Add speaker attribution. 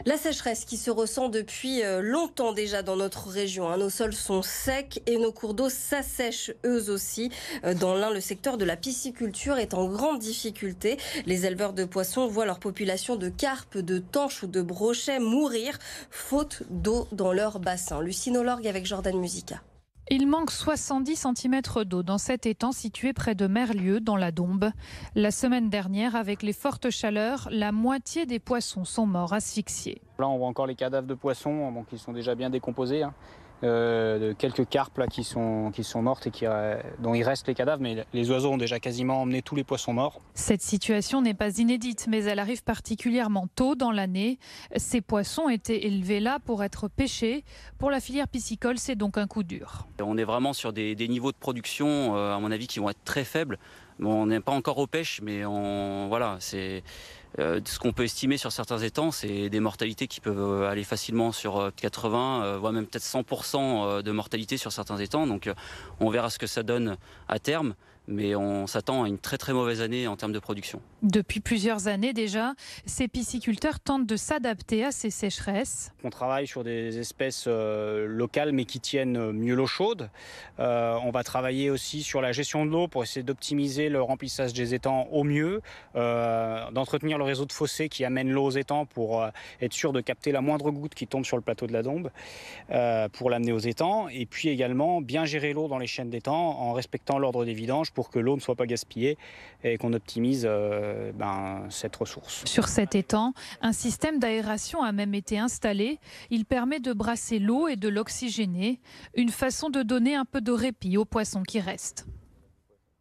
Speaker 1: La sécheresse qui se ressent depuis longtemps déjà dans notre région. Nos sols sont secs et nos cours d'eau s'assèchent eux aussi. Dans l'Ain, le secteur de la pisciculture est en grande difficulté. Les éleveurs de poissons voient leur population de carpes, de tanches ou de brochets mourir faute d'eau dans leur bassin. Lucine Olorgue avec Jordan Musica.
Speaker 2: Il manque 70 cm d'eau dans cet étang situé près de Merlieu, dans la Dombes. La semaine dernière, avec les fortes chaleurs, la moitié des poissons sont morts asphyxiés.
Speaker 3: Là, on voit encore les cadavres de poissons qui sont déjà bien décomposés. De quelques carpes là, qui sont mortes et dont il reste les cadavres, mais les oiseaux ont déjà quasiment emmené tous les poissons morts.
Speaker 2: Cette situation n'est pas inédite, mais elle arrive particulièrement tôt dans l'année. Ces poissons étaient élevés là pour être pêchés. Pour la filière piscicole, c'est donc un coup dur.
Speaker 4: On est vraiment sur des niveaux de production, à mon avis, qui vont être très faibles. Bon, on n'est pas encore aux pêches, mais c'est ce qu'on peut estimer sur certains étangs, c'est des mortalités qui peuvent aller facilement sur 80, voire même peut-être 100% de mortalité sur certains étangs. Donc on verra ce que ça donne à terme. Mais on s'attend à une très très mauvaise année en termes de production.
Speaker 2: Depuis plusieurs années déjà, ces pisciculteurs tentent de s'adapter à ces sécheresses.
Speaker 3: On travaille sur des espèces locales mais qui tiennent mieux l'eau chaude. On va travailler aussi sur la gestion de l'eau pour essayer d'optimiser le remplissage des étangs au mieux, d'entretenir le réseau de fossés qui amène l'eau aux étangs pour être sûr de capter la moindre goutte qui tombe sur le plateau de la Dombe pour l'amener aux étangs. Et puis également bien gérer l'eau dans les chaînes d'étangs en respectant l'ordre des vidanges pour que l'eau ne soit pas gaspillée et qu'on optimise cette ressource.
Speaker 2: Sur cet étang, un système d'aération a même été installé. Il permet de brasser l'eau et de l'oxygéner, une façon de donner un peu de répit aux poissons qui restent.